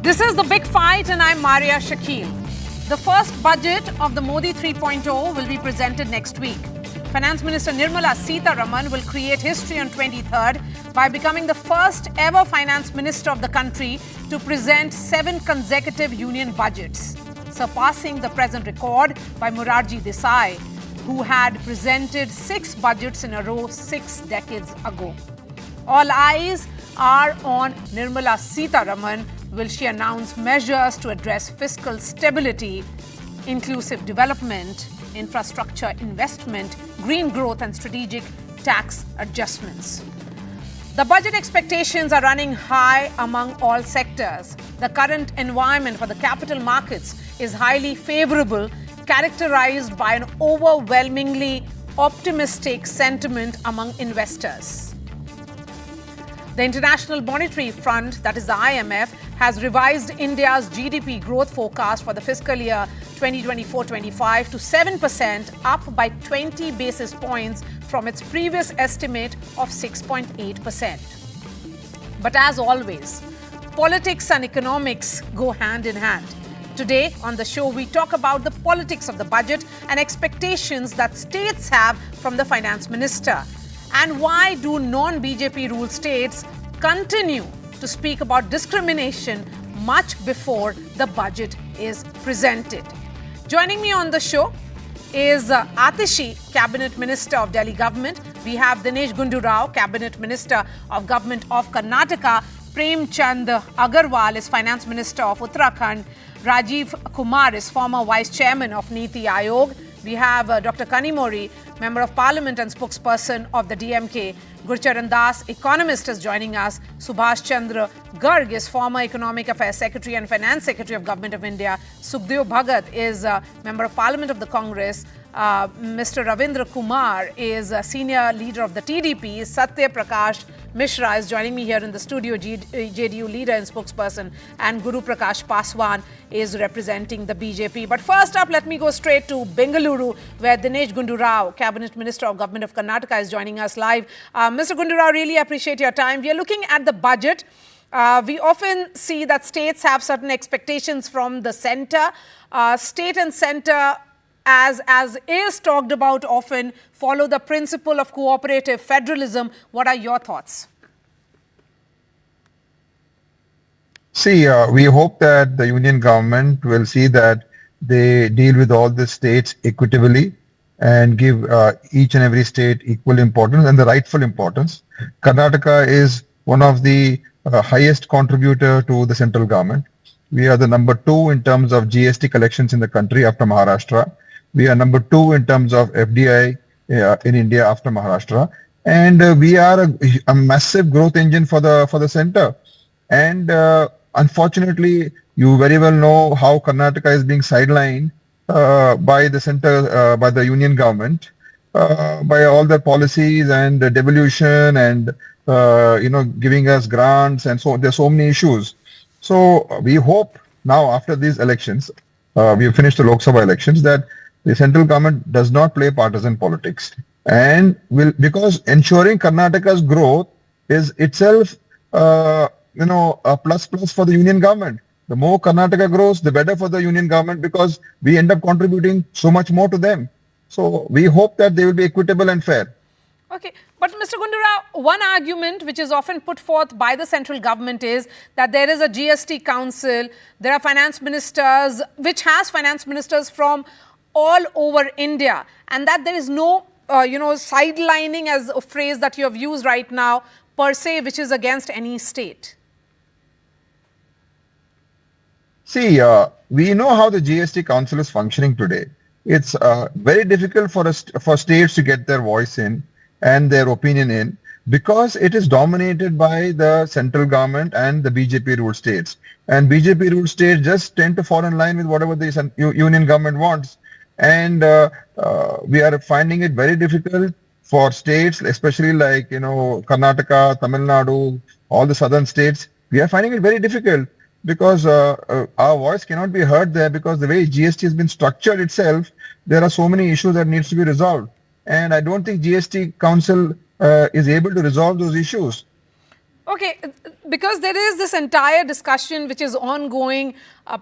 This is The Big Fight and I'm Maria Shakil. The first budget of the Modi 3.0 will be presented next week. Finance Minister Nirmala Sitharaman will create history on 23rd by becoming the first ever finance minister of the country to present 7 consecutive union budgets, surpassing the present record by Morarji Desai, who had presented 6 budgets in a row 6 decades ago. All eyes are on Nirmala Sitharaman. Will she announce measures to address fiscal stability, inclusive development, infrastructure investment, green growth and strategic tax adjustments? The budget expectations are running high among all sectors. The current environment for the capital markets is highly favorable, characterized by an overwhelmingly optimistic sentiment among investors. The International Monetary Fund, that is the IMF, has revised India's GDP growth forecast for the fiscal year 2024-25 to 7%, up by 20 basis points from its previous estimate of 6.8%. But as always, politics and economics go hand in hand. Today on the show, we talk about the politics of the budget and expectations that states have from the finance minister. And why do non-BJP ruled states continue to speak about discrimination much before the budget is presented? Joining me on the show is Atishi, Cabinet Minister of Delhi Government. We have Dinesh Gundu Rao, Cabinet Minister of Government of Karnataka. Prem Chand Agarwal is Finance Minister of Uttarakhand. Rajiv Kumar is former Vice Chairman of Niti Aayog. We have Dr. Kanimori, Member of Parliament and spokesperson of the DMK. Gurcharan Das, economist, is joining us. Subhash Chandra Garg is former Economic Affairs Secretary and Finance Secretary of Government of India. Sukhdev Bhagat is Member of Parliament of the Congress. Mr. Ravindra Kumar is a senior leader of the TDP. Satya Prakash Mishra is joining me here in the studio, JDU leader and spokesperson, and Guru Prakash Paswan is representing the BJP. But first up, let me go straight to Bengaluru, where Dinesh Gundu Rao, Cabinet Minister of Government of Karnataka, is joining us live. Mr. Gundu Rao, really appreciate your time. We are looking at the budget. We often see that states have certain expectations from the centre. State and centre, as is talked about often, follow the principle of cooperative federalism. What are your thoughts? See, we hope that the union government will see that they deal with all the states equitably and give each and every state equal importance and the rightful importance. Karnataka is one of the highest contributor to the central government. We are the number 2 in terms of GST collections in the country after Maharashtra. We are number 2 in terms of FDI in India after Maharashtra, and we are a massive growth engine for the center. And unfortunately, you very well know how Karnataka is being sidelined by the center, by the union government, by all their policies and the devolution and giving us grants, and so there's so many issues. So we hope now after these elections, we have finished the Lok Sabha elections, that the central government does not play partisan politics, and because ensuring Karnataka's growth is itself, a plus for the union government. The more Karnataka grows, the better for the union government, because we end up contributing so much more to them. So we hope that they will be equitable and fair. Okay, but Mr. Gundu Rao, one argument which is often put forth by the central government is that there is a GST council, there are finance ministers, which has finance ministers from all over India, and that there is no, sidelining, as a phrase that you have used right now, per se, which is against any state. See, we know how the GST council is functioning today. It's very difficult for states to get their voice in and their opinion in, because it is dominated by the central government and the BJP ruled states. And BJP ruled states just tend to fall in line with whatever the union government wants. And we are finding it very difficult for states, especially like, Karnataka, Tamil Nadu, all the southern states. We are finding it very difficult because our voice cannot be heard there, because the way GST has been structured itself, there are so many issues that needs to be resolved. And I don't think GST Council is able to resolve those issues. Okay, because there is this entire discussion which is ongoing,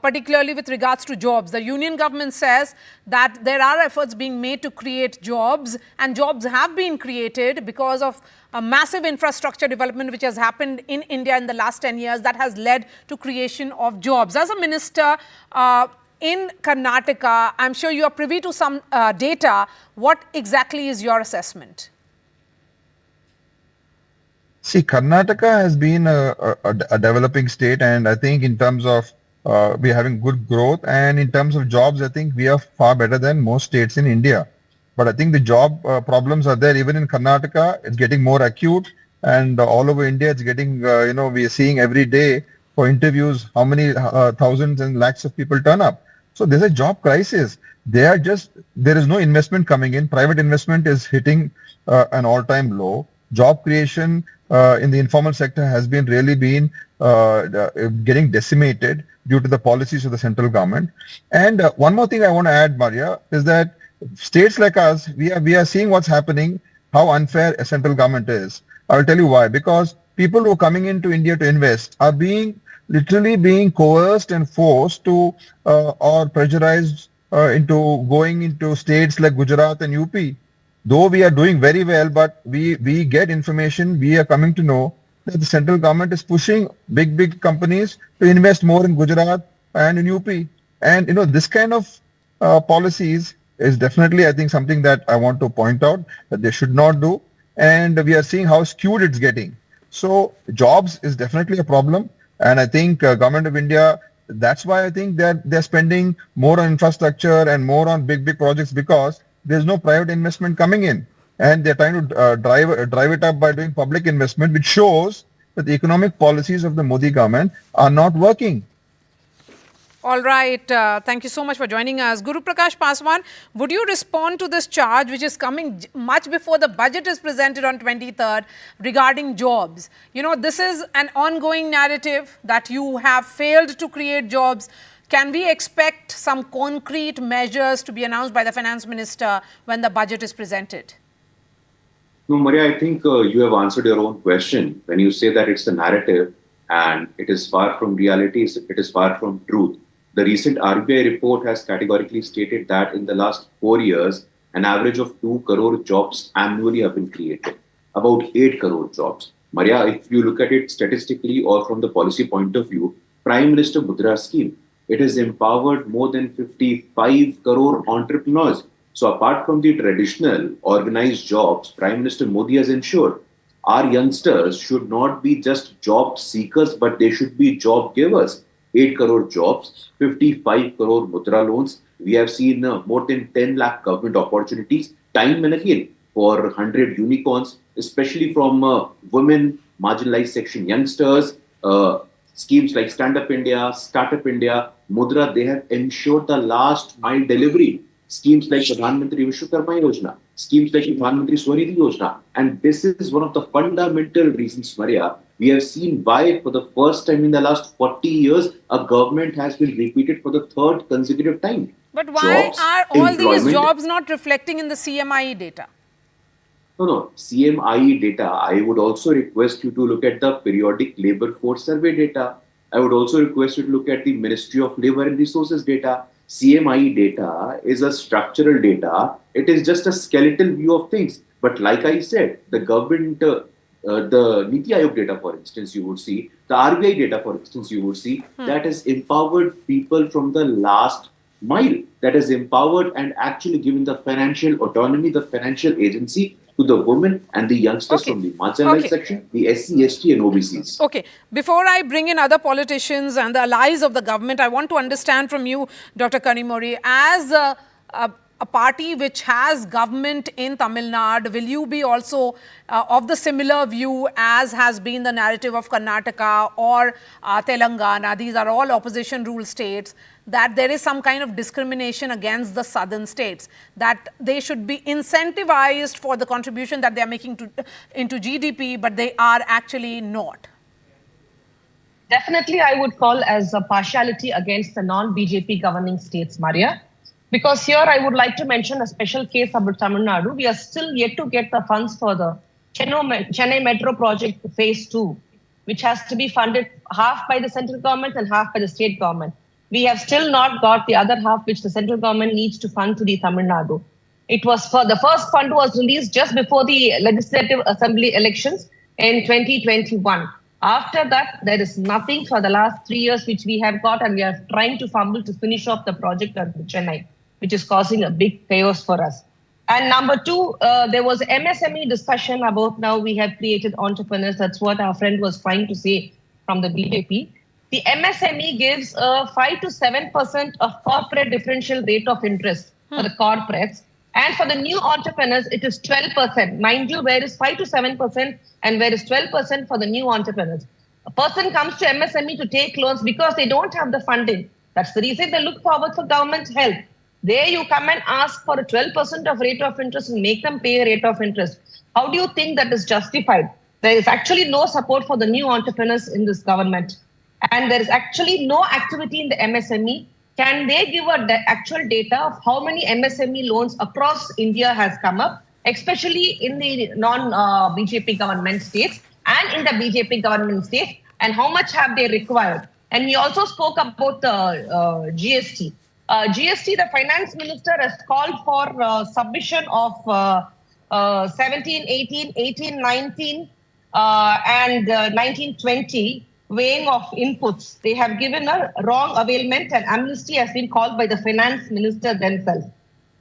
particularly with regards to jobs. The union government says that there are efforts being made to create jobs, and jobs have been created because of a massive infrastructure development which has happened in India in the last 10 years that has led to creation of jobs. As a minister in Karnataka, I'm sure you are privy to some data. What exactly is your assessment? See, Karnataka has been a developing state, and I think in terms of we're having good growth, and in terms of jobs, I think we are far better than most states in India. But I think the job problems are there even in Karnataka. It's getting more acute, and all over India, it's getting we are seeing every day for interviews how many thousands and lakhs of people turn up. So there's a job crisis. There is no investment coming in. Private investment is hitting an all-time low. Job creation in the informal sector has really been getting decimated due to the policies of the central government. And one more thing I want to add, Maria, is that states like us, we are seeing what's happening, how unfair a central government is. I'll tell you why. Because people who are coming into India to invest are literally being coerced and forced to or pressurized into going into states like Gujarat and UP. Though we are doing very well, but we get information, we are coming to know that the central government is pushing big companies to invest more in Gujarat and in UP. And this kind of policies is definitely, I think, something that I want to point out that they should not do. And we are seeing how skewed it's getting. So jobs is definitely a problem. And I think government of India, that's why I think they're spending more on infrastructure and more on big projects, because there's no private investment coming in, and they're trying to drive it up by doing public investment, which shows that the economic policies of the Modi government are not working. All right. Thank you so much for joining us. Guru Prakash Paswan, would you respond to this charge which is coming much before the budget is presented on 23rd regarding jobs? This is an ongoing narrative that you have failed to create jobs. Can we expect some concrete measures to be announced by the finance minister when the budget is presented? No, Maria, I think you have answered your own question when you say that it's a narrative and it is far from reality, it is far from truth. The recent RBI report has categorically stated that in the last 4 years, an average of 2 crore jobs annually have been created, about 8 crore jobs. Maria, if you look at it statistically or from the policy point of view, Prime Minister Mudra scheme, it has empowered more than 55 crore entrepreneurs. So apart from the traditional organized jobs, Prime Minister Modi has ensured our youngsters should not be just job seekers, but they should be job givers. 8 crore jobs, 55 crore Mudra loans. We have seen more than 10 lakh government opportunities time and again for 100 unicorns, especially from women, marginalized section youngsters, schemes like Stand Up India, Startup India, Mudra, they have ensured the last mile delivery. Schemes like Pradhan Mantri Vishwakarma Yojana, schemes like Pradhan Mantri Swanidhi Yojana. And this is one of the fundamental reasons, Maria, we have seen why for the first time in the last 40 years, a government has been repeated for the third consecutive time. But why are all these jobs not reflecting in the CMIE data? No. CMIE data, I would also request you to look at the periodic labor force survey data. I would also request you to look at the Ministry of Labor and Resources data. CMIE data is a structural data. It is just a skeletal view of things. But like I said, the government, the Niti Aayog data, for instance, you would see, the RBI data, for instance, you would see, that has empowered people from the last mile, that has empowered and actually given the financial autonomy, the financial agency to the women and the youngsters from the marginalized section, the SC, ST and OBCs. Okay. Before I bring in other politicians and the allies of the government, I want to understand from you, Dr. Kanimozhi, as a party which has government in Tamil Nadu, will you be also of the similar view as has been the narrative of Karnataka or Telangana? These are all opposition rule states, that there is some kind of discrimination against the southern states, that they should be incentivized for the contribution that they are making into GDP, but they are actually not. Definitely, I would call as a partiality against the non-BJP governing states, Maria. Because here I would like to mention a special case about Tamil Nadu. We are still yet to get the funds for the Chennai Metro project phase 2. which has to be funded half by the central government and half by the state government. We have still not got the other half, which the central government needs to fund to the Tamil Nadu. It was for the first fund was released just before the Legislative Assembly elections in 2021. After that, there is nothing for the last 3 years which we have got, and we are trying to fumble to finish off the project at Chennai, which is causing a big chaos for us. And number two, there was MSME discussion about now we have created entrepreneurs. That's what our friend was trying to say from the BJP. The MSME gives a 5 to 7% of corporate differential rate of interest for the corporates. And for the new entrepreneurs, it is 12%. Mind you, where is 5 to 7% and where is 12% for the new entrepreneurs? A person comes to MSME to take loans because they don't have the funding. That's the reason they look forward for government help. There you come and ask for a 12% of rate of interest and make them pay a rate of interest. How do you think that is justified? There is actually no support for the new entrepreneurs in this government. And there is actually no activity in the MSME. Can they give actual data of how many MSME loans across India has come up, especially in the non-BJP government states and in the BJP government states, and how much have they required? And he also spoke about the GST. GST, the finance minister has called for submission of 17, 18, 18, 19, and 19, 20 weighing of inputs. They have given a wrong availment, and amnesty has been called by the finance minister themselves.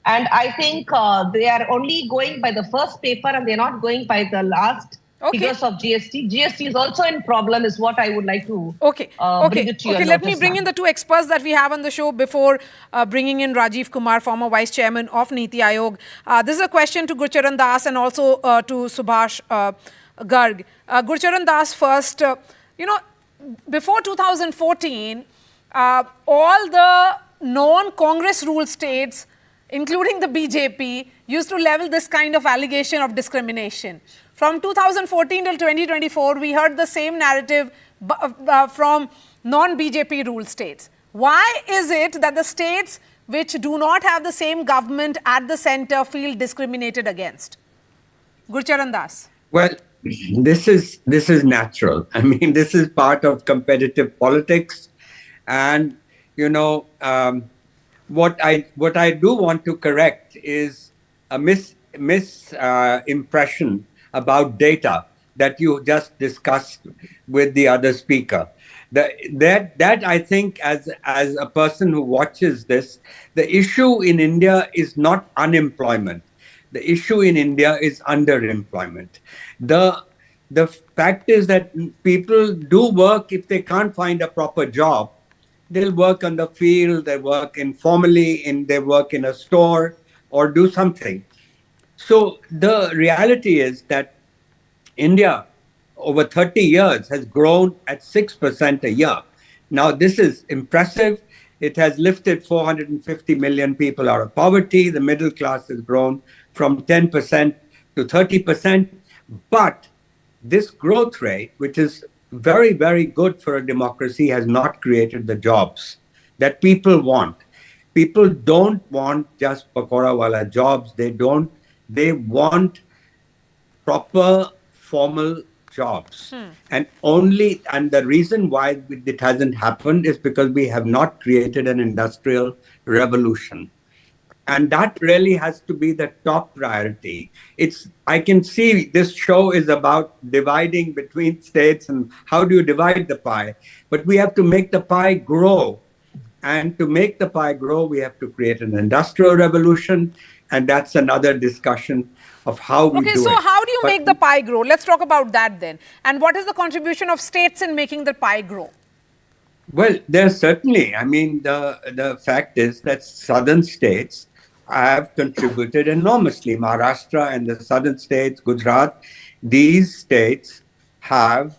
And I think they are only going by the first paper and they're not going by the last figures of GST. GST is also in problem, is what I would like to bring it to your let me bring now. in the two experts that we have on the show before bringing in Rajiv Kumar, former Vice Chairman of Niti Aayog. This is a question to Gurcharan Das and also to Subhash Garg. Gurcharan Das first, before 2014, all the non-Congress ruled states, including the BJP, used to level this kind of allegation of discrimination. From 2014 till 2024, we heard the same narrative from non-BJP ruled states. Why is it that the states which do not have the same government at the center feel discriminated against? Gurcharan Das. Well, this is natural. I mean, this is part of competitive politics, and what I do want to correct is a misimpression about data that you just discussed with the other speaker. That I think, as a person who watches this, the issue in India is not unemployment. The issue in India is underemployment. The fact is that people do work. If they can't find a proper job, they'll work on the field, they work informally, they work in a store or do something. So the reality is that India, over 30 years, has grown at 6% a year. Now, this is impressive. It has lifted 450 million people out of poverty. The middle class has grown from 10% to 30%. But this growth rate, which is very, very good for a democracy, has not created the jobs that people want. People don't want just pakora wala jobs. They want proper formal jobs. And the reason why it hasn't happened is because we have not created an industrial revolution. And that really has to be the top priority. I can see this show is about dividing between states and how do you divide the pie. But we have to make the pie grow. And to make the pie grow, we have to create an industrial revolution. And that's another discussion of how we do it. Okay, so how do you make the pie grow? Let's talk about that then. And what is the contribution of states in making the pie grow? Well, there's certainly, the fact is that southern states have contributed enormously. Maharashtra and the southern states, Gujarat, these states have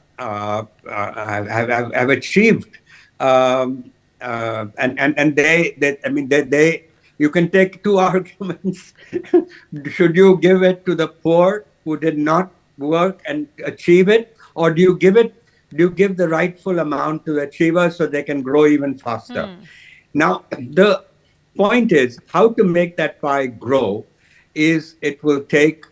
achieved, and they. You can take two arguments. Should you give it to the poor who did not work and achieve it, or do you give the rightful amount to the achievers so they can grow even faster? Now, the point is how to make that pie grow is it will take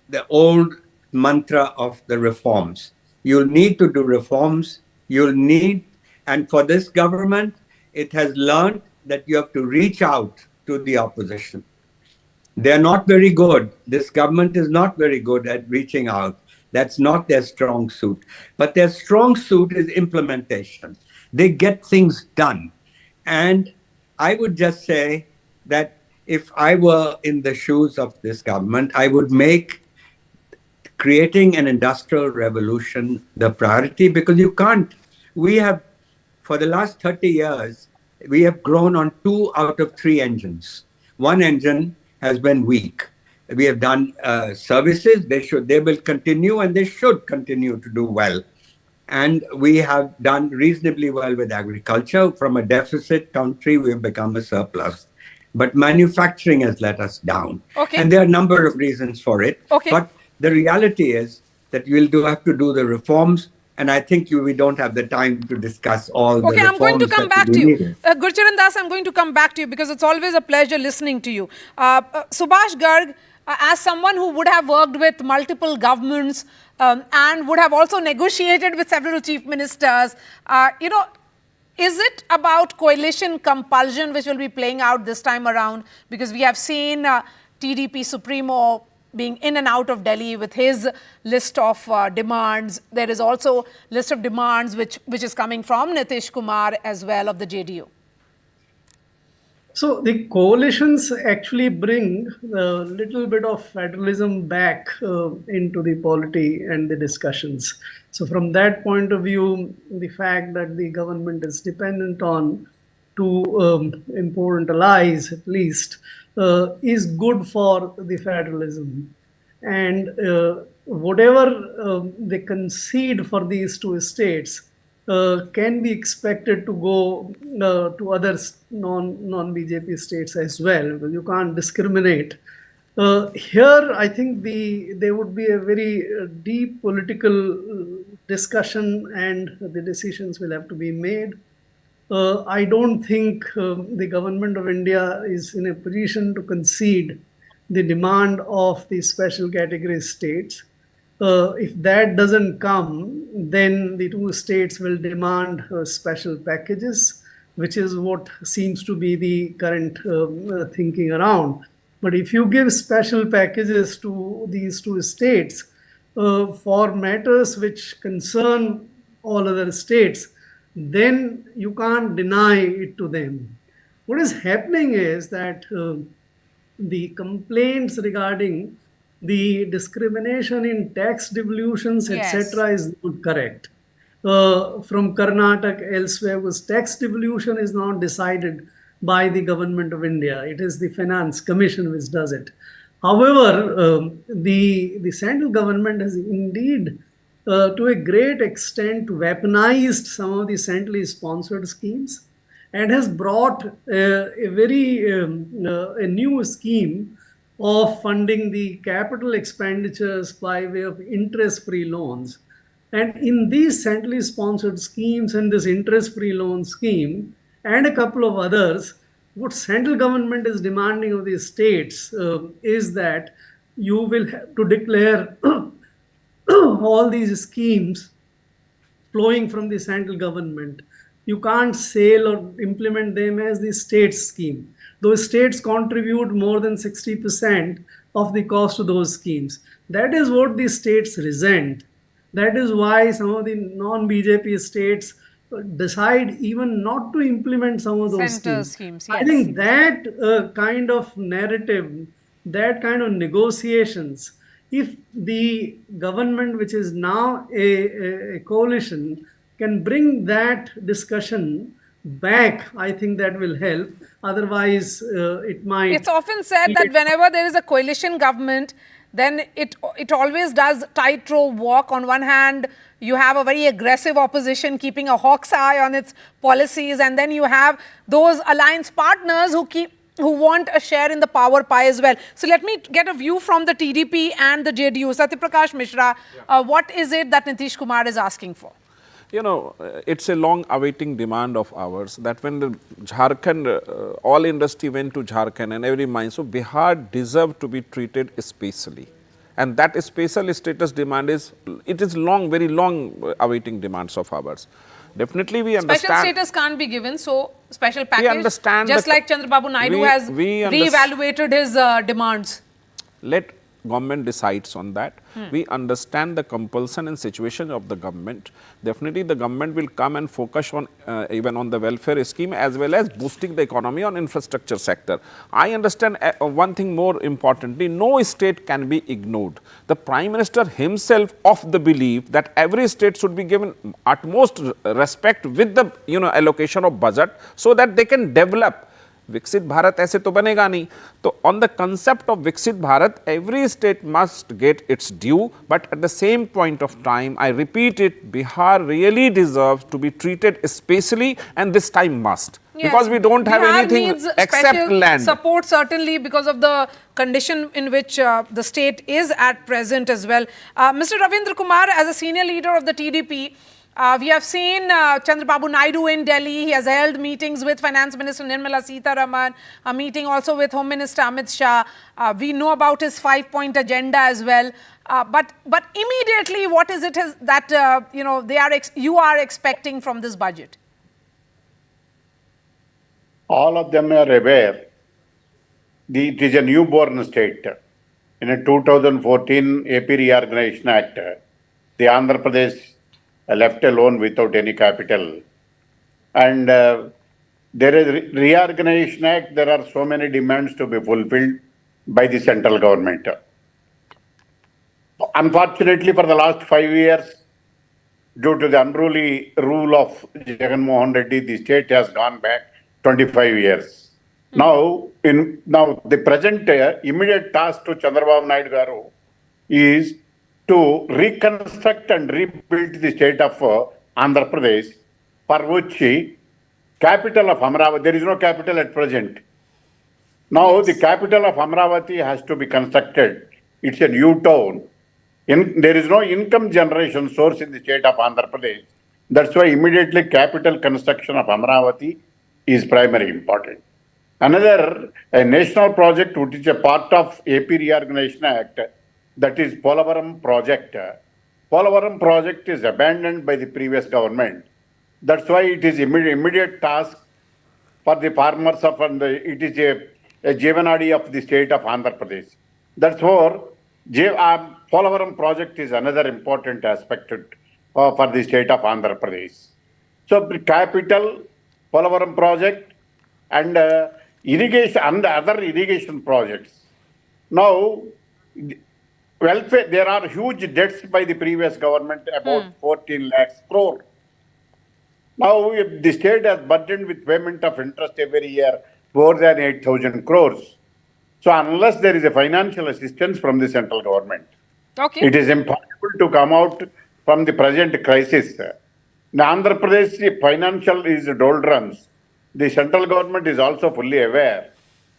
the old mantra of the reforms. You'll need to do reforms. You'll need, and for this government, it has learned that you have to reach out to the opposition. They're not very good. This government is not very good at reaching out. That's not their strong suit. But their strong suit is implementation. They get things done. And I would just say that if I were in the shoes of this government, I would make creating an industrial revolution the priority, because you can't. We have, for the last 30 years, we have grown on 2 out of 3 engines. One engine has been weak. We have done services. They will continue, and they should continue to do well. And we have done reasonably well with agriculture. From a deficit country, we've become a surplus. But manufacturing has let us down. Okay. And there are a number of reasons for it. Okay. But the reality is that we'll have to do the reforms. And I think we don't have the time to discuss all the reforms. Okay, I'm going to come back that to we you. need. Gurcharan Das, I'm going to come back to you because it's always a pleasure listening to you. Subhash Garg, as someone who would have worked with multiple governments and would have also negotiated with several chief ministers, is it about coalition compulsion which will be playing out this time around? Because we have seen TDP Supremo being in and out of Delhi with his list of demands. There is also list of demands which is coming from Nitish Kumar as well of the JDU. So the coalitions actually bring a little bit of federalism back into the polity and the discussions. So from that point of view, the fact that the government is dependent on two important allies, at least, is good for the federalism. And whatever they concede for these two states can be expected to go to other non-BJP states as well, because you can't discriminate. Here, I think there would be a very deep political discussion, and the decisions will have to be made. I don't think the government of India is in a position to concede the demand of the special category states. If that doesn't come, then the two states will demand special packages, which is what seems to be the current thinking around. But if you give special packages to these two states for matters which concern all other states, then you can't deny it to them. What is happening is that the complaints regarding the discrimination in tax devolutions, etc., is not correct. From Karnataka, elsewhere, was tax devolution is not decided by the government of India. It is the Finance Commission which does it. However, the central government has indeed, to a great extent, weaponized some of the centrally sponsored schemes and has brought a new scheme of funding the capital expenditures by way of interest-free loans. And in these centrally sponsored schemes and this interest-free loan scheme and a couple of others, what central government is demanding of the states is that you will have to declare all these schemes flowing from the central government. You can't sell or implement them as the state scheme. Those states contribute more than 60% of the cost of those schemes. That is what the states resent. That is why some of the non-BJP states decide even not to implement some of those schemes. Yes. I think that kind of narrative, that kind of negotiations, if the government, which is now a coalition, can bring that discussion back, I think that will help. Otherwise, it might... It's often said that whenever there is a coalition government, then it always does tightrope walk. On one hand, you have a very aggressive opposition keeping a hawk's eye on its policies, and then you have those alliance partners who want a share in the power pie as well. So let me get a view from the TDP and the JDU. Satyaprakash Mishra, what is it that Nitish Kumar is asking for? You know, it's a long-awaiting demand of ours that when the Jharkhand, all industry went to Jharkhand and every mine, so Bihar deserved to be treated especially. And that special status demand is, it is long, very long awaiting demands of ours. Definitely we understand. Special status can't be given, so special package. understand just the- like Chandrababu Naidu has re-evaluated his demands. Let government decides on that. We understand the compulsion and situation of the government. Definitely the government will come and focus on even on the welfare scheme as well as boosting the economy on infrastructure sector. I understand one thing more importantly, no state can be ignored. The Prime Minister himself of the belief that every state should be given utmost respect with the allocation of budget so that they can develop. विकसित भारत ऐसे तो बनेगा नहीं. तो on the concept of विकसित Bharat, every state must get its due, but at the same point of time, I repeat it, Bihar really deserves to be treated especially, and this time must. Yes. Because we don't have Bihar anything needs except special land. Support certainly because of the condition in which the state is at present as well. Mr. Ravindra Kumar, as a senior leader of the TDP, we have seen Chandrababu Naidu in Delhi. He has held meetings with Finance Minister Nirmala Sitharaman, a meeting also with Home Minister Amit Shah. We know about his 5-point agenda as well. But immediately, what is it that you are expecting from this budget? All of them are aware it is a newborn state. In a 2014 AP Reorganization Act, the Andhra Pradesh left alone without any capital. And there is Reorganization Act, there are so many demands to be fulfilled by the central government. Unfortunately, for the last 5 years, due to the unruly rule of Jagan Mohan Reddy, the state has gone back 25 years. Now the present immediate task to Chandrababu Naidu garu is to reconstruct and rebuild the state of Andhra Pradesh, for which capital of Amravati, there is no capital at present. Now the capital of Amravati has to be constructed. It's a new town. There is no income generation source in the state of Andhra Pradesh. That's why immediately capital construction of Amravati is primary important. Another a national project which is a part of AP Reorganization Act, that is Polavaram project. Polavaram project is abandoned by the previous government. That's why it is immediate task for the farmers of, and it is a Jeevanadi of the state of Andhra Pradesh. That's why Polavaram project is another important aspect for the state of Andhra Pradesh. So the capital, Polavaram project, and irrigation and other irrigation projects. Now, welfare, there are huge debts by the previous government, about 14 lakhs crore. Now, the state has burdened with payment of interest every year, more than 8,000 crores. So, unless there is a financial assistance from the central government, it is impossible to come out from the present crisis. In Andhra Pradesh, the financial is doldrums. The central government is also fully aware.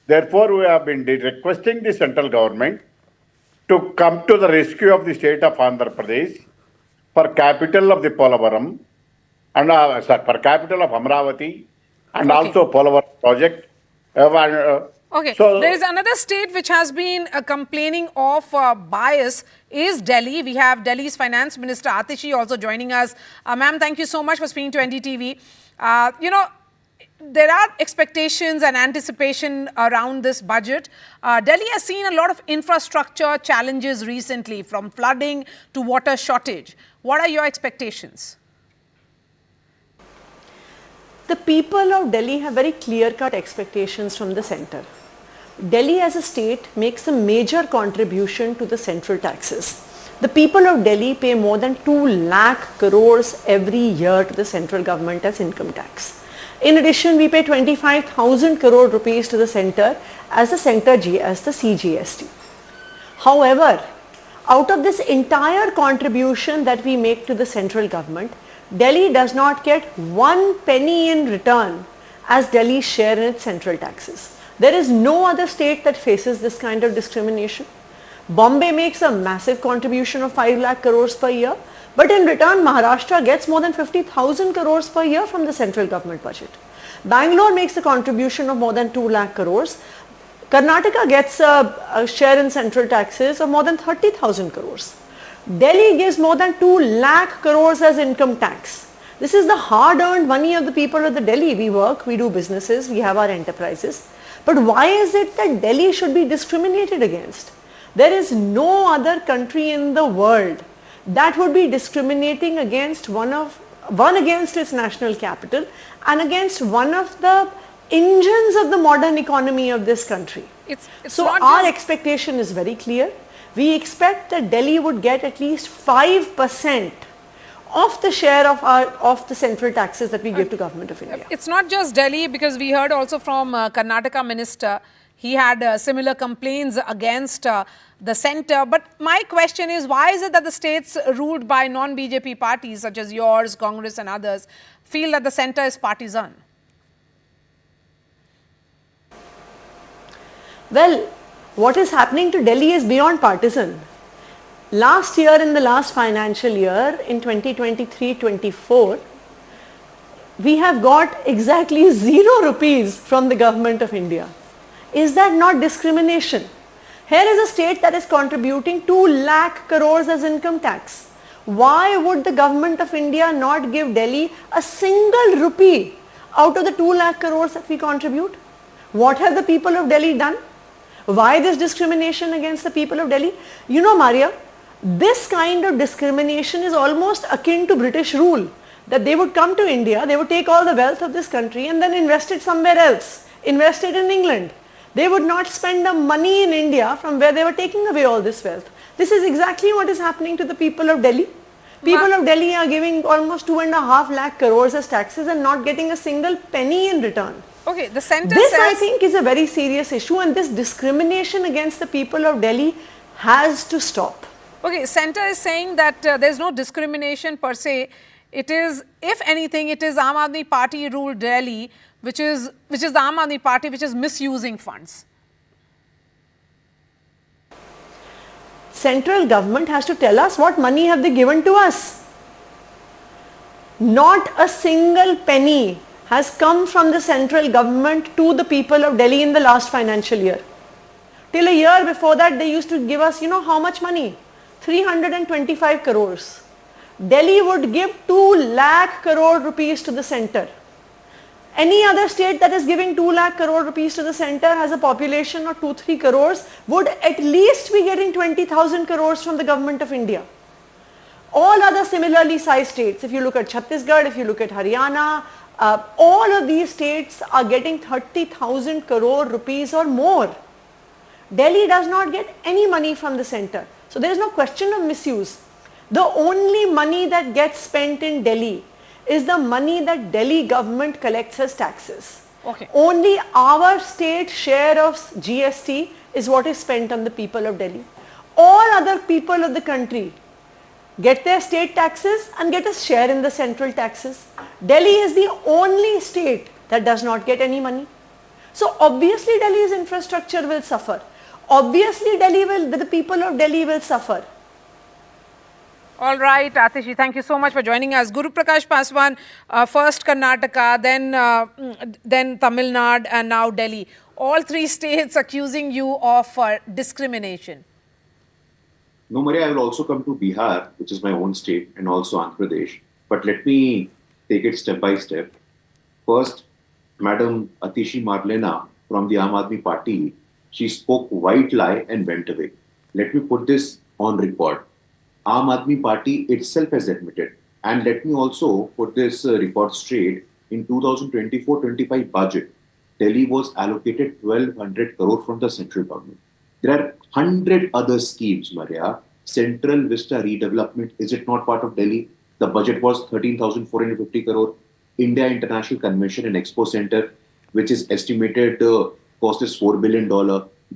Therefore, we have been requesting the central government to come to the rescue of the state of Andhra Pradesh for capital of the Polavaram and for capital of Amravati and also Polavaram project. So there is another state which has been complaining of bias is Delhi. We have Delhi's Finance Minister Atishi also joining us. Ma'am, thank you so much for speaking to NDTV. There are expectations and anticipation around this budget. Delhi has seen a lot of infrastructure challenges recently, from flooding to water shortage. What are your expectations? The people of Delhi have very clear-cut expectations from the centre. Delhi as a state makes a major contribution to the central taxes. The people of Delhi pay more than 2 lakh crores every year to the central government as income tax. In addition, we pay 25,000 crore rupees to the centre as the CGST. However, out of this entire contribution that we make to the central government, Delhi does not get 1 penny in return as Delhi's share in its central taxes. There is no other state that faces this kind of discrimination. Bombay makes a massive contribution of 5 lakh crores per year, but in return Maharashtra gets more than 50,000 crores per year from the central government budget. Bangalore makes a contribution of more than 2 lakh crores. Karnataka gets a share in central taxes of more than 30,000 crores. Delhi gives more than 2 lakh crores as income tax. This is the hard-earned money of the people of the Delhi. We work, we do businesses, we have our enterprises. But why is it that Delhi should be discriminated against? There is no other country in the world that would be discriminating against one against its national capital and against one of the engines of the modern economy of this country. So our expectation is very clear. We expect that Delhi would get at least 5% of the share of the central taxes that we give to Government of India. It's not just Delhi, because we heard also from Karnataka minister, he had similar complaints against the centre. But my question is, why is it that the states ruled by non-BJP parties such as yours, Congress and others feel that the centre is partisan? Well, what is happening to Delhi is beyond partisan. Last year, in the last financial year, in 2023-24, we have got exactly 0 rupees from the Government of India. Is that not discrimination? Here is a state that is contributing 2 lakh crores as income tax. Why would the Government of India not give Delhi a single rupee out of the 2 lakh crores that we contribute? What have the people of Delhi done? Why this discrimination against the people of Delhi? You know, Maria, this kind of discrimination is almost akin to British rule, that they would come to India, they would take all the wealth of this country and then invest it somewhere else, invest it in England. They would not spend the money in India from where they were taking away all this wealth. This is exactly what is happening to the people of Delhi. People of Delhi are giving almost 2.5 lakh crores as taxes and not getting a single penny in return. Okay, the centre This, says, I think, is a very serious issue, and this discrimination against the people of Delhi has to stop. okay, centre is saying that there's no discrimination per se. It is, if anything, it is Aam Aadmi Party ruled Delhi, which is the Aam Aadmi Party which is misusing funds. Central government has to tell us what money have they given to us. Not a single penny has come from the central government to the people of Delhi in the last financial year. Till a year before that, they used to give us, you know how much money? 325 crores. Delhi would give 2 lakh crore rupees to the centre. Any other state that is giving 2 lakh crore rupees to the centre has a population of 2-3 crores would at least be getting 20,000 crores from the Government of India. All other similarly sized states, if you look at Chhattisgarh, if you look at Haryana, all of these states are getting 30,000 crore rupees or more. Delhi does not get any money from the centre. So there is no question of misuse. The only money that gets spent in Delhi is the money that Delhi government collects as taxes. Okay. Only our state share of GST is what is spent on the people of Delhi. All other people of the country get their state taxes and get a share in the central taxes. Delhi is the only state that does not get any money. So obviously Delhi's infrastructure will suffer. Obviously the people of Delhi will suffer. All right, Atishi, thank you so much for joining us. Guru Prakash Paswan, first Karnataka, then Tamil Nadu and now Delhi. All 3 states accusing you of discrimination. No, Maria, I will also come to Bihar, which is my own state, and also Andhra Pradesh. But let me take it step by step. First, Madam Atishi Marlena from the Aam Aadmi Party, she spoke white lie and went away. Let me put this on record. Aam Aadmi Party itself has admitted, and let me also put this report straight, in 2024-25 budget, Delhi was allocated 1,200 crore from the central government. There are 100 other schemes, Maria. Central Vista redevelopment, is it not part of Delhi? The budget was 13,450 crore. India International Convention and Expo Center, which is estimated cost is $4 billion.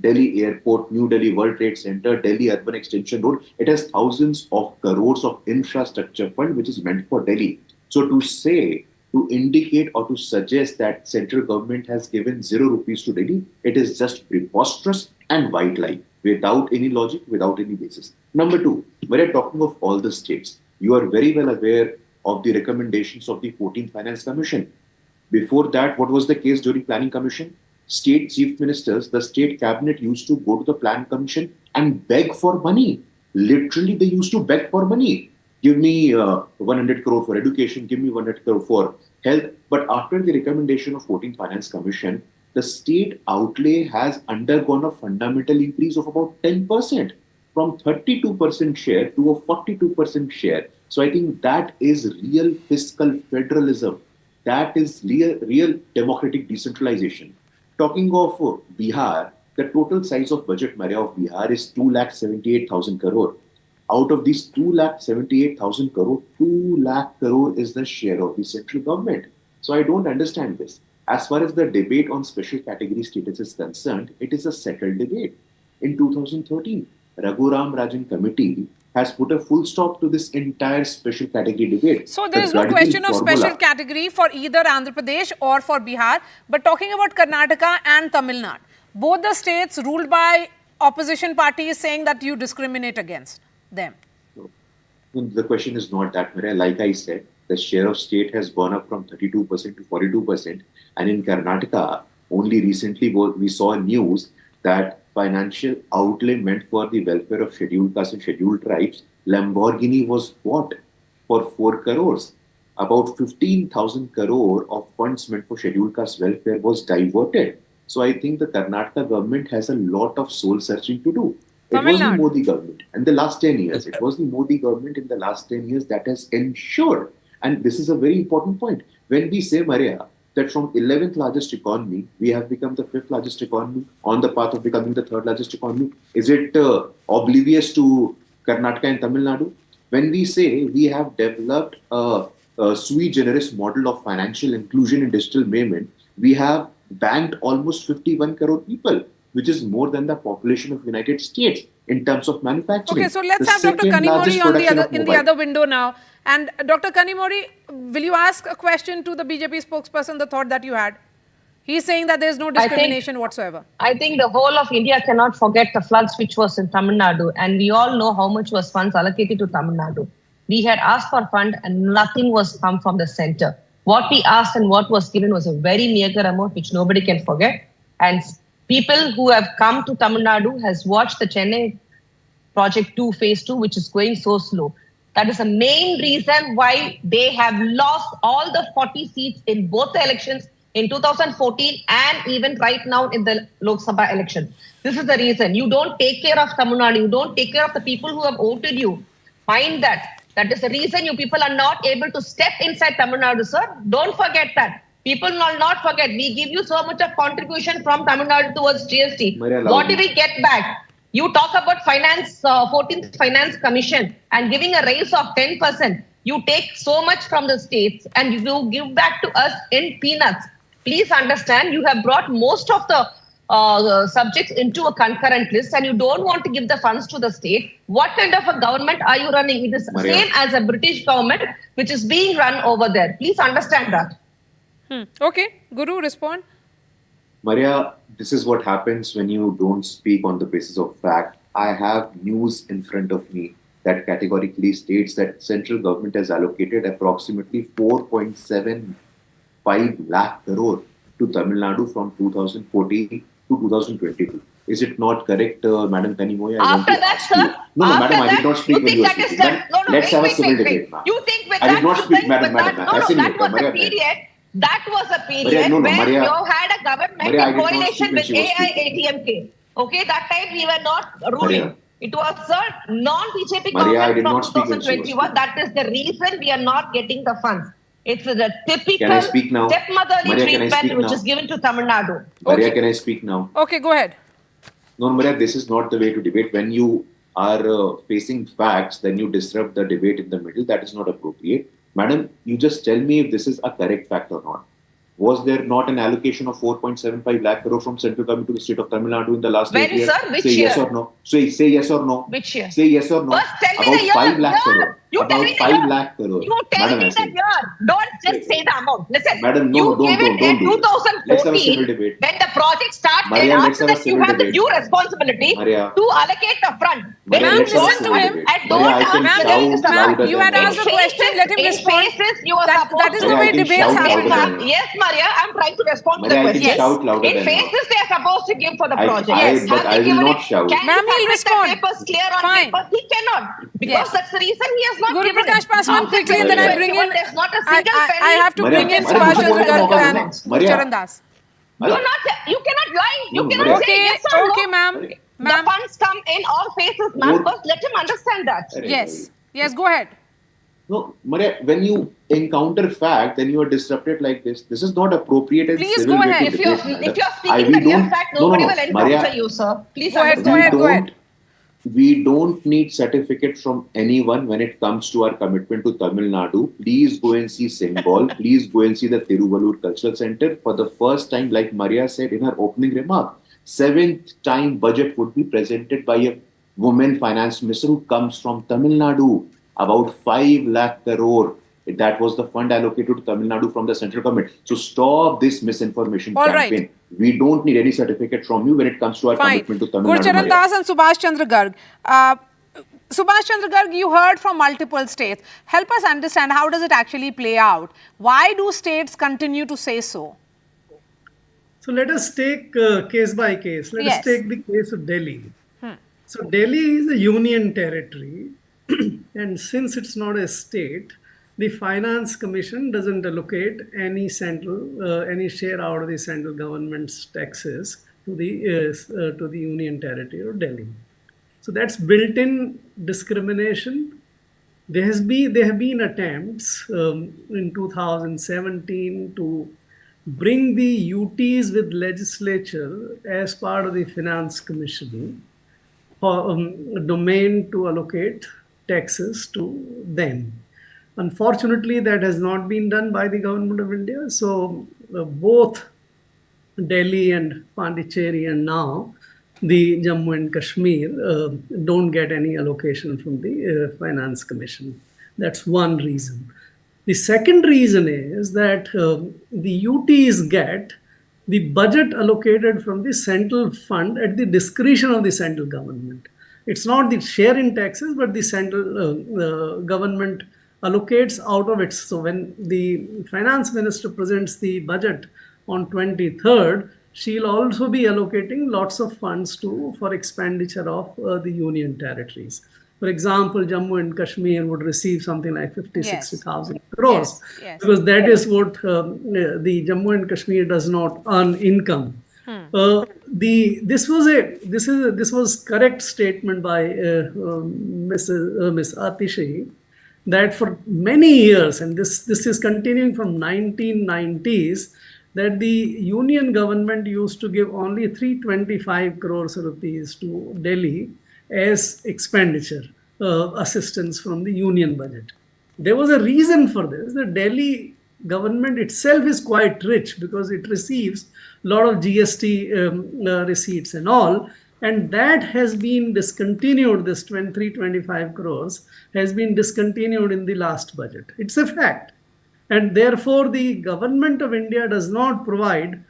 Delhi Airport, New Delhi World Trade Center, Delhi Urban Extension Road. It has thousands of crores of infrastructure fund which is meant for Delhi. So to say, to indicate or to suggest that central government has given 0 rupees to Delhi, it is just preposterous and white lie, without any logic, without any basis. Number 2, when you're talking of all the states, you are very well aware of the recommendations of the 14th Finance Commission. Before that, what was the case during Planning Commission? state chief ministers, the state cabinet used to go to the plan commission and beg for money. Literally, they used to beg for money. Give me 100 crore for education, give me 100 crore for health. But after the recommendation of 14th Finance Commission, the state outlay has undergone a fundamental increase of about 10%, from 32% share to a 42% share. So I think that is real fiscal federalism. That is real democratic decentralization. Talking of Bihar, the total size of budget, Maria, of Bihar is 2,78,000 crore. Out of these 2,78,000 crore, 2 lakh crore is the share of the central government. So I don't understand this. As far as the debate on special category status is concerned, it is a settled debate. In 2013, Raghuram Rajan committee has put a full stop to this entire special category debate. So there is no question of special category for either Andhra Pradesh or for Bihar. But talking about Karnataka and Tamil Nadu, both the states ruled by opposition parties saying that you discriminate against them. The question is not that, Maria. Like I said, the share of state has gone up from 32% to 42%. And in Karnataka, only recently we saw news that financial outlay meant for the welfare of scheduled castes and scheduled tribes, Lamborghini was bought for 4 crores. About 15,000 crore of funds meant for scheduled caste welfare was diverted. So I think the Karnataka government has a lot of soul searching to do. It was the Modi government in the last 10 years. It was the Modi government in the last 10 years that has ensured, and this is a very important point, when we say, Maria, that from 11th largest economy, we have become the 5th largest economy, on the path of becoming the 3rd largest economy. Is it oblivious to Karnataka and Tamil Nadu? When we say we have developed a sui generis model of financial inclusion in digital payment, we have banked almost 51 crore people, which is more than the population of United States in terms of manufacturing. Okay, so let's have Dr. Kanimori in the other window now. And Dr. Kanimori, will you ask a question to the BJP spokesperson, the thought that you had? He's saying that there is no discrimination whatsoever. I think the whole of India cannot forget the floods which was in Tamil Nadu. And we all know how much was funds allocated to Tamil Nadu. We had asked for fund and nothing was come from the center. What we asked and what was given was a very meager amount which nobody can forget. And people who have come to Tamil Nadu has watched the Chennai Project 2, Phase 2, which is going so slow. That is the main reason why they have lost all the 40 seats in both the elections in 2014 and even right now in the Lok Sabha election. This is the reason. You don't take care of Tamil Nadu. You don't take care of the people who have voted you. Mind that. That is the reason you people are not able to step inside Tamil Nadu, sir. Don't forget that. People will not forget. We give you so much of contribution from Tamil Nadu towards GST. What do we get back? You talk about finance, 14th Finance Commission and giving a raise of 10%. You take so much from the states and you give back to us in peanuts. Please understand, you have brought most of the subjects into a concurrent list and you don't want to give the funds to the state. What kind of a government are you running? It is the same as a British government which is being run over there. Please understand that. Okay, Guru, respond. Maria, this is what happens when you don't speak on the basis of fact. I have news in front of me that categorically states that central government has allocated approximately 4.75 lakh crore to Tamil Nadu from 2014 to 2022. Is it not correct, Madam Kanimori? After that, sir? No, Madam, I did not speak when you were speaking. Let's have a civil debate now. You think with I that, did not speak, Madam. that was a period when you had a government in coalition with AIADMK. Okay, that time we were not ruling. It was a non-BJP government from 2021. That is the reason we are not getting the funds. It's a typical stepmotherly treatment which is given to Tamil Nadu. Maria, can I speak now? Okay, go ahead. No, Maria, this is not the way to debate. When you are facing facts, then you disrupt the debate in the middle. That is not appropriate. Madam, you just tell me if this is a correct fact or not. Was there not an allocation of 4.75 lakh crore from central government to the state of Tamil Nadu in the last 8 years? Sir, which say year? Yes or no. Say yes or no. Which year? Say yes or no. First, tell me about the year. 5 lakh crore. You tell about me 5 the year. lakh crore. You tell Madam, me I the said. year. Don't just say the amount. Listen, Madam, no, you don't give it in do this. Let's have a civil 2014 debate. when the project started. Maria, let's After have a that, you civil have the debate. due responsibility Maria. to allocate the fund. Maria, Ma'am, let's have a listen to civil him. debate. And Maria, don't I can ask Ma'am, me this shout louder you than had her. asked a question. Let him in respond. phases, you are That supposed is to. the Maria, I way can debates shout happen, louder than ma'am. her. Yes, Maria, I'm trying to respond to Maria, the I can question. shout louder In than her. phases, they are supposed to give for the project. Yes. But Have I they will given not it? shout. Can Ma'am, he he'll submit respond. the papers clear on Fine. paper? He cannot. Because Yes. that's the reason he has not Guru given Prakash it. Paswan After quickly, and then I bring in. 2021, there's not a single penny. I have to Maria, bring in Maria, Subhash मुझे Chandra बोलने का Garg मौका दो and ना. Maria. Charan Das. You cannot lie. You No, cannot Maria. say yes or Okay, no. ma'am. The Ma'am. funds come in all phases, ma'am. Or- First, let him understand that. Yes. Yes, go ahead. No, Maria, when you encounter fact, then you are disrupted like this. This is not appropriate and Please civil go way ahead. to If you're debate, if you're madam. speaking We the mere don't- fact, no, nobody will Maria, encounter you, sir. Please Go ahead, understand. go ahead. We don't need certificate from anyone when it comes to our commitment to Tamil Nadu. Please go and see Bengal. Please go and see the Tiruvallur Cultural Center. For the first time, like Maria said in her opening remark, 7th time budget would be presented by a woman finance minister who comes from Tamil Nadu. About 5 lakh crore. That was the fund allocated to Tamil Nadu from the central government. So stop this misinformation All right. campaign. We don't need any certificate from you when it comes to our Fine. commitment to Tamil Nadu. Gurcharan Maria. Das and Subhash Chandra Garg. Subhash Chandra Garg, you heard from multiple states. Help us understand, how does it actually play out? Why do states continue to say so? So let us take case by case. Let us Yes. take the case of Delhi. So Delhi is a union territory, and since it's not a state, the Finance Commission doesn't allocate any any share out of the central government's taxes to the union territory of Delhi. So that's built-in discrimination. There have been attempts in 2017 to bring the UTs with legislature as part of the Finance Commission domain to allocate taxes to them. Unfortunately, that has not been done by the government of India. So both Delhi and Pondicherry and now the Jammu and Kashmir don't get any allocation from the Finance Commission. That's one reason. The second reason is that the UTs get the budget allocated from the central fund at the discretion of the central government. It's not the share in taxes, but the central government allocates out of it. So when the finance minister presents the budget on 23rd, she'll also be allocating lots of funds for expenditure of the union territories. For example, Jammu and Kashmir would receive something like 50, Yes. 60,000 crores, Yes. because that is what the Jammu and Kashmir does not earn income. This was correct statement by Miss Atishi, that for many years, and this is continuing from 1990s, that the union government used to give only 325 crores rupees to Delhi as expenditure assistance from the union budget. There was a reason for this. The Delhi government itself is quite rich because it receives a lot of GST receipts and all, and that has been discontinued. This 325 crores has been discontinued in the last budget. It's a fact. And therefore, the government of India does not provide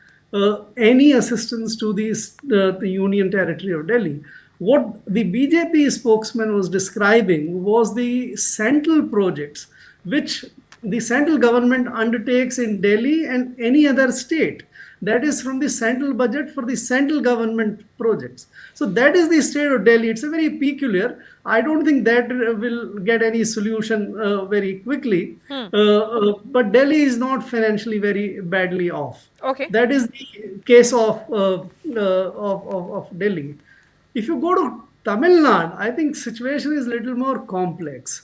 any assistance to the Union Territory of Delhi. What the BJP spokesman was describing was the central projects which the central government undertakes in Delhi and any other state. That is from the central budget for the central government projects. So that is the state of Delhi. It's a very peculiar. I don't think that will get any solution very quickly. But Delhi is not financially very badly off. Okay. That is the case of Delhi. If you go to Tamil Nadu, I think situation is a little more complex.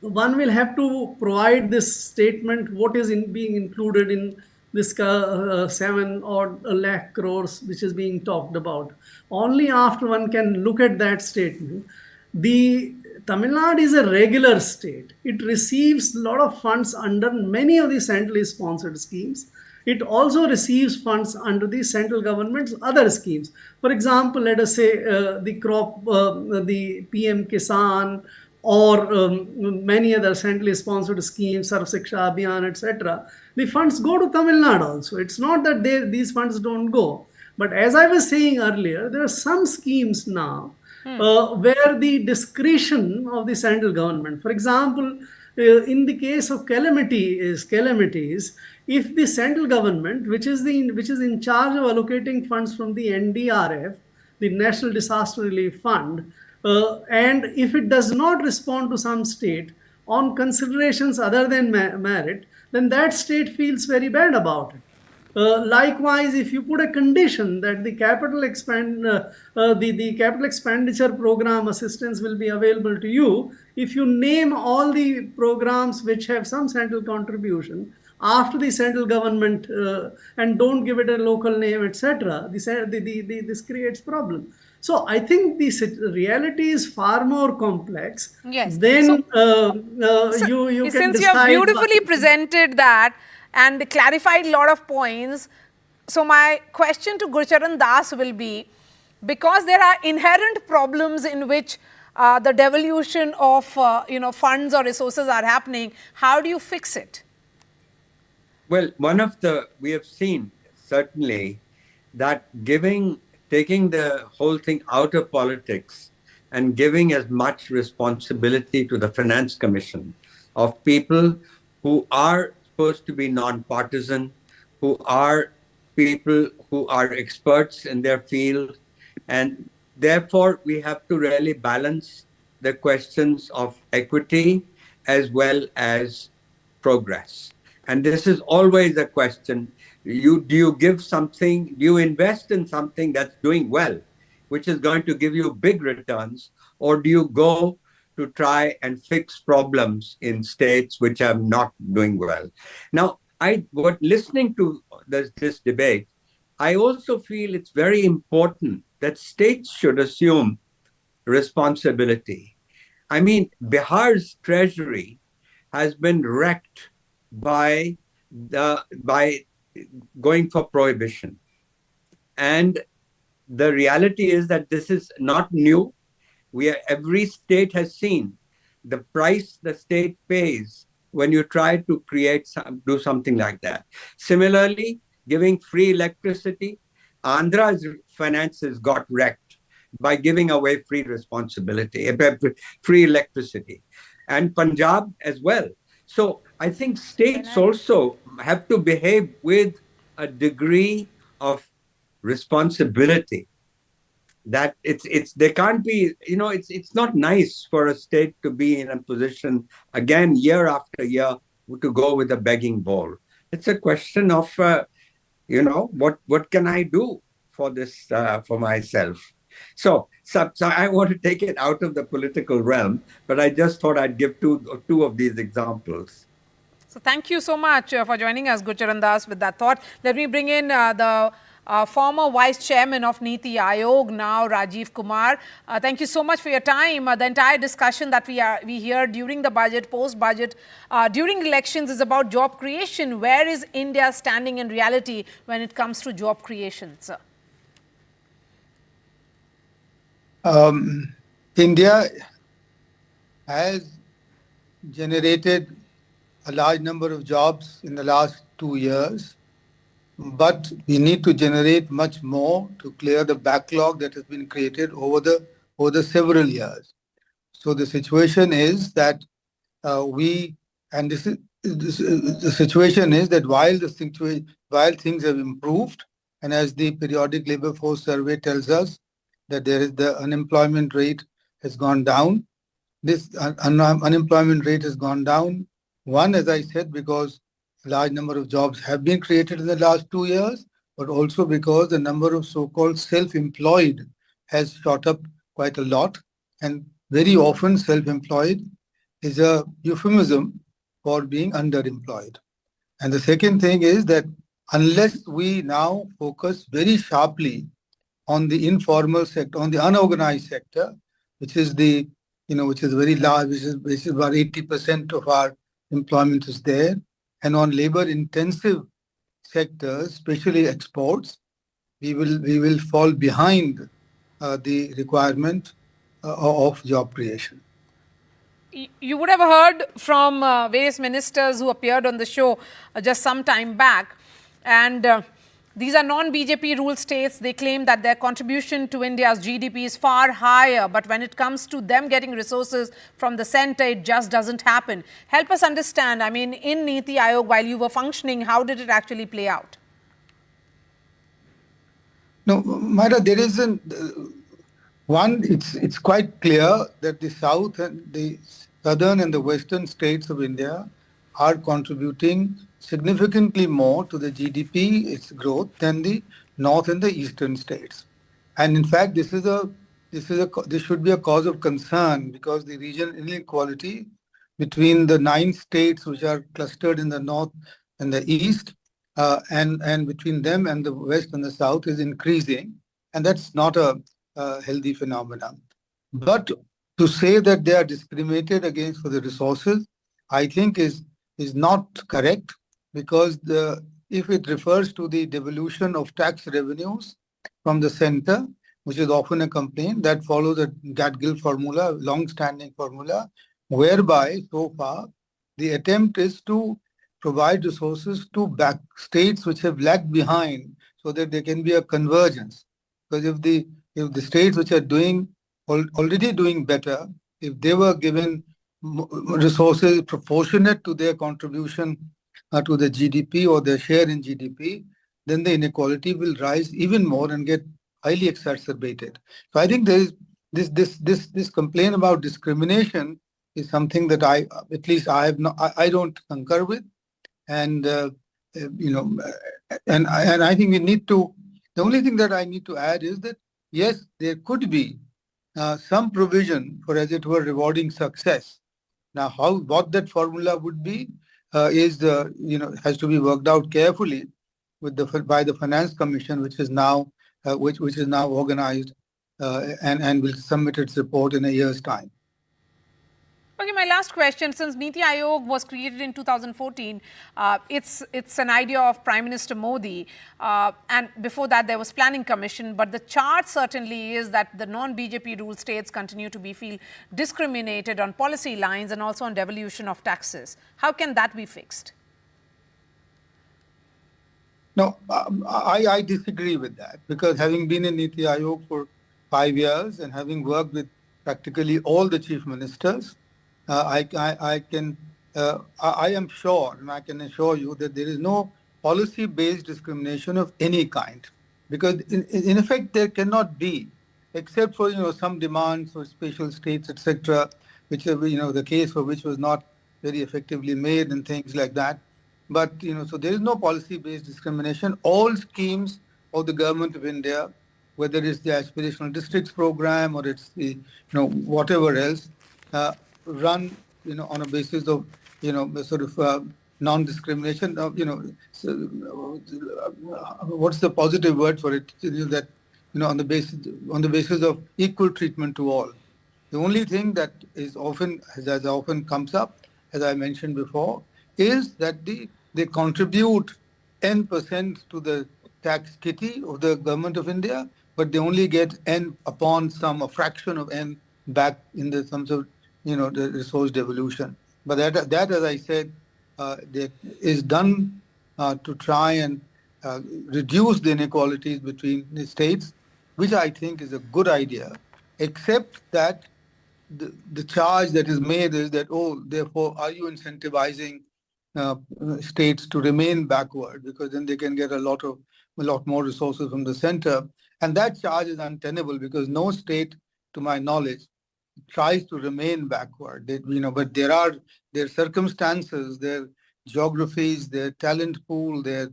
One will have to provide this statement, what is being included in this 7 or a lakh crores which is being talked about. Only after one can look at that statement. The Tamil Nadu is a regular state. It receives a lot of funds under many of the centrally sponsored schemes. It also receives funds under the central government's other schemes. For example, let us say the crop, the PM Kisan, or many other centrally sponsored schemes, Sarv Shiksha Abhiyan, etc., the funds go to Tamil Nadu also. It's not that these funds don't go. But as I was saying earlier, there are some schemes now where the discretion of the central government, for example, in the case of calamities, if the central government, which is in charge of allocating funds from the NDRF, the National Disaster Relief Fund, and if it does not respond to some state on considerations other than merit, then that state feels very bad about it. Likewise, if you put a condition that the capital expenditure program assistance will be available to you, if you name all the programs which have some central contribution after the central government and don't give it a local name, etc., this creates problem. So I think the reality is far more complex Yes. than you can Since you have decide. beautifully presented that and clarified a lot of points, so my question to Gurcharan Das will be, because there are inherent problems in which the devolution of funds or resources are happening, how do you fix it? Well, we have seen certainly that taking the whole thing out of politics and giving as much responsibility to the Finance Commission of people who are supposed to be non-partisan, who are people who are experts in their field. And therefore, we have to really balance the questions of equity as well as progress. And this is always a question. Do you give something, do you invest in something that's doing well, which is going to give you big returns, or do you go to try and fix problems in states which are not doing well? Now, listening to this debate, I also feel it's very important that states should assume responsibility. I mean, Bihar's treasury has been wrecked by going for prohibition. And the reality is that this is not new. Every state has seen the price the state pays when you try to do something like that. Similarly, giving free electricity, Andhra's finances got wrecked by giving away free electricity, and Punjab as well. So I think states also have to behave with a degree of responsibility. That they can't be, it's not nice for a state to be in a position again year after year to go with a begging bowl. It's a question of what can I do for this for myself. So I want to take it out of the political realm, but I just thought I'd give two of these examples. So thank you so much for joining us, Gurcharan Das, with that thought. Let me bring in the former Vice Chairman of Niti Aayog, now Rajiv Kumar. Thank you so much for your time. The entire discussion that we hear during the budget, post-budget, during elections is about job creation. Where is India standing in reality when it comes to job creation, sir? India has generated a large number of jobs in the last 2 years, but we need to generate much more to clear the backlog that has been created over the several years. So the situation is that the situation is that while things have improved, and as the periodic labor force survey tells us that the unemployment rate has gone down. This unemployment rate has gone down. One, as I said, because a large number of jobs have been created in the last 2 years, but also because the number of so-called self-employed has shot up quite a lot. And very often self-employed is a euphemism for being underemployed. And the second thing is that unless we now focus very sharply on the informal sector, on the unorganized sector, which is which is very large, which is about 80% of our employment is there, and on labor-intensive sectors, especially exports, we will fall behind the requirement of job creation. You would have heard from various ministers who appeared on the show just some time back, and these are non-BJP rule states. They claim that their contribution to India's GDP is far higher, but when it comes to them getting resources from the centre, it just doesn't happen. Help us understand, I mean, in Niti Aayog, while you were functioning, how did it actually play out? No, Myra, there isn't. One, it's quite clear that the south and the southern and the western states of India are contributing significantly more to the GDP, its growth, than the north and the eastern states. And in fact, this should be a cause of concern, because the regional inequality between the 9 states which are clustered in the north and the east, and between them and the west and the south is increasing, and that's not a healthy phenomenon. But to say that they are discriminated against for the resources, I think is not correct, because if it refers to the devolution of tax revenues from the center, which is often a complaint, that follows a Gat-Gill formula, long-standing formula, whereby so far the attempt is to provide resources to back states which have lagged behind, so that there can be a convergence. Because if the states which are already doing better, if they were given resources proportionate to their contribution to the GDP or their share in GDP, then the inequality will rise even more and get highly exacerbated. So I think there is this complaint about discrimination is something that I don't concur with, and and I think we need to. The only thing that I need to add is that yes, there could be some provision for, as it were, rewarding success. Now, what that formula would be has to be worked out carefully by the Finance Commission, which is now organized and will submit its report in a year's time. Okay, my last question. Since Niti Aayog was created in 2014, it's an idea of Prime Minister Modi, and before that there was Planning Commission. But the chart certainly is that the non-BJP rule states continue to feel discriminated on policy lines and also on devolution of taxes. How can that be fixed? No, I disagree with that, because having been in Niti Aayog for 5 years and having worked with practically all the chief ministers, I am sure, and I can assure you, that there is no policy-based discrimination of any kind, because in effect there cannot be, except for some demands for special states, etc., which are the case for which was not very effectively made and things like that. But so there is no policy-based discrimination. All schemes of the government of India, whether it's the aspirational districts program or it's the whatever else, run on a basis of sort of non-discrimination. What's the positive word for it? That on the basis of equal treatment to all. The only thing that is often comes up, as I mentioned before, is that they contribute N% to the tax kitty of the government of India, but they only get N upon a fraction of N back in the terms of the resource devolution. But that as I said, is done to try and reduce the inequalities between the states, which I think is a good idea, except that the charge that is made is that, therefore, are you incentivizing states to remain backward, because then they can get a lot more resources from the center, and that charge is untenable, because no state, to my knowledge, tries to remain backward. But there are their circumstances, their geographies, their talent pool, their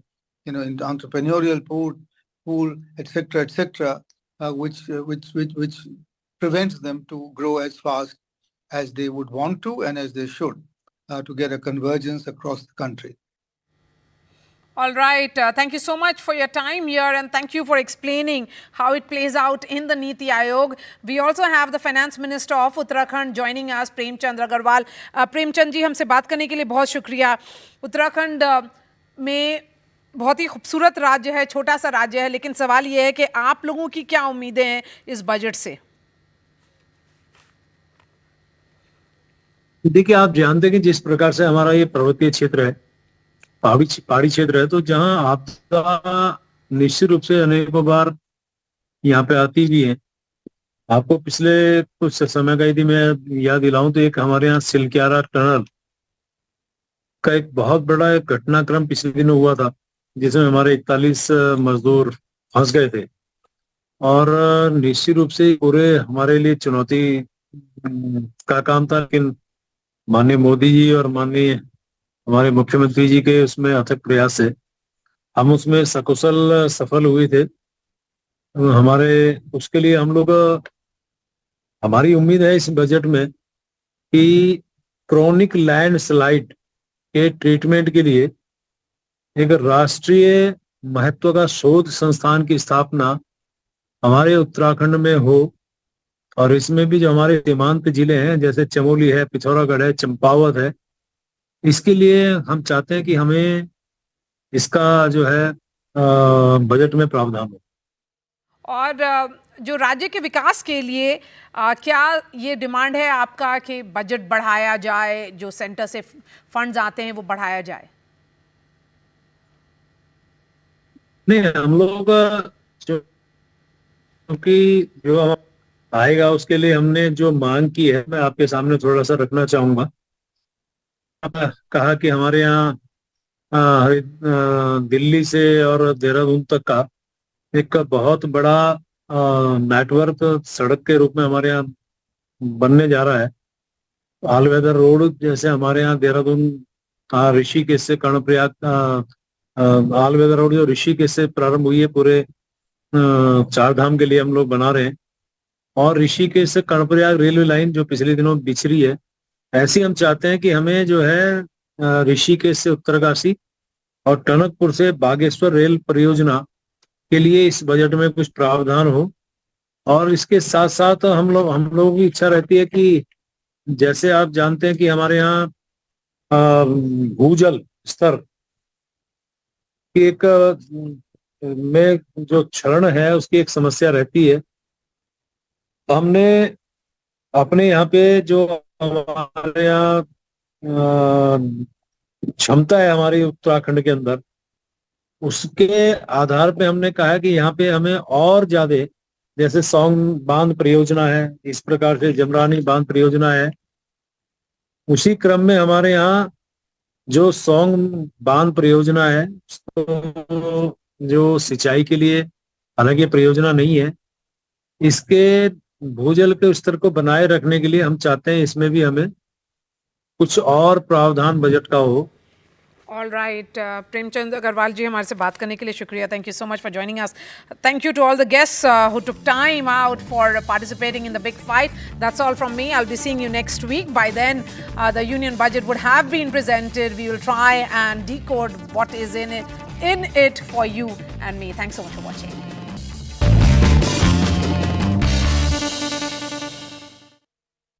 entrepreneurial pool, etc., which prevents them to grow as fast as they would want to and as they should, to get a convergence across the country. All right. Thank you so much for your time here, and thank you for explaining how it plays out in the Niti Aayog. We also have the Finance Minister of Uttarakhand joining us, Premchand Agarwal. Premchand ji, हमसे बात करने के लिए बहुत शुक्रिया. उत्तराखंड में बहुत ही खूबसूरत राज्य है, छोटा सा राज्य है, लेकिन सवाल ये है कि आप लोगों की क्या उम्मीदें हैं इस बजट से? देखिए, आप जानते हैं कि जिस प्रकार से हमारा ये पर्वतीय क्षेत्र है, पहाड़ी क्षेत्र है, तो जहाँ आपदा निश्चित रूप से अनेकों बार यहाँ पे आती भी है। आपको पिछले कुछ समय का यदि मैं याद दिलाऊं तो एक हमारे यहाँ सिलक्यारा टनल का एक बहुत बड़ा एक घटनाक्रम पिछले दिनों हुआ था, जिसमें हमारे 41 मजदूर फंस गए थे। और निश्चित रूप से पूरे हमारे लिए चुनौती का काम था, लेकिन माननीय मोदी जी और माननीय हमारे मुख्यमंत्री जी के उसमें अथक प्रयास से हम उसमें सकुशल सफल हुए थे। हमारे उसके लिए हम लोग, हमारी उम्मीद है इस बजट में कि क्रॉनिक लैंड स्लाइड के ट्रीटमेंट के लिए एक राष्ट्रीय महत्व का शोध संस्थान की स्थापना हमारे उत्तराखंड में हो। और इसमें भी जो हमारे सीमांत जिले हैं, जैसे चमोली है, पिथौरागढ़ है, चंपावत है, इसके लिए हम चाहते हैं कि हमें इसका जो है बजट में प्रावधान हो। और जो राज्य के विकास के लिए क्या ये डिमांड है आपका कि बजट बढ़ाया जाए, जो सेंटर से फंड्स आते हैं वो बढ़ाया जाए? नहीं, हम लोग क्योंकि जो हम आएगा उसके लिए हमने जो मांग की है, मैं आपके सामने थोड़ा सा रखना चाहूंगा। कहा कि हमारे यहाँ दिल्ली से और देहरादून तक का एक बहुत बड़ा नेटवर्क सड़क के रूप में हमारे यहाँ बनने जा रहा है। ऑल वेदर रोड, जैसे हमारे यहाँ देहरादून ऋषिकेश से कर्णप्रयाग, ऑल वेदर रोड जो ऋषिकेश से प्रारंभ हुई है, पूरे चार धाम के लिए हम लोग बना रहे हैं। और ऋषिकेश से कर्णप्रयाग रेलवे लाइन जो पिछले दिनों बिछड़ी है, ऐसी हम चाहते हैं कि हमें जो है ऋषिकेश से उत्तरकाशी और टनकपुर से बागेश्वर रेल परियोजना के लिए इस बजट में कुछ प्रावधान हो। और इसके साथ साथ हम लोगों की इच्छा रहती है कि जैसे आप जानते हैं कि हमारे यहाँ भूजल स्तर की एक में जो क्षरण है उसकी एक समस्या रहती है। तो हमने अपने यहाँ पे जो हमारे यहाँ क्षमता है हमारी उत्तराखंड के अंदर, उसके आधार पे हमने कहा है कि यहाँ पे हमें और ज्यादा, जैसे सौंग बांध परियोजना है, इस प्रकार से जमरानी बांध परियोजना है। उसी क्रम में हमारे यहाँ जो सौंग बांध परियोजना है, तो जो सिंचाई के लिए हालांकि परियोजना नहीं है, इसके भूजल के स्तर को बनाए रखने के लिए हम चाहते हैं इसमें भी हमें कुछ और प्रावधान बजट का हो। All right, प्रेमचंद अग्रवाल जी, हमारे से बात करने के लिए शुक्रिया. Thank you so much for joining us. Thank you to all the guests who took time out for participating in the big fight. That's all from me. I'll be seeing you next week. By then, the union budget would have been presented. We will try and decode what is in it for you and me. Thanks so much for watching.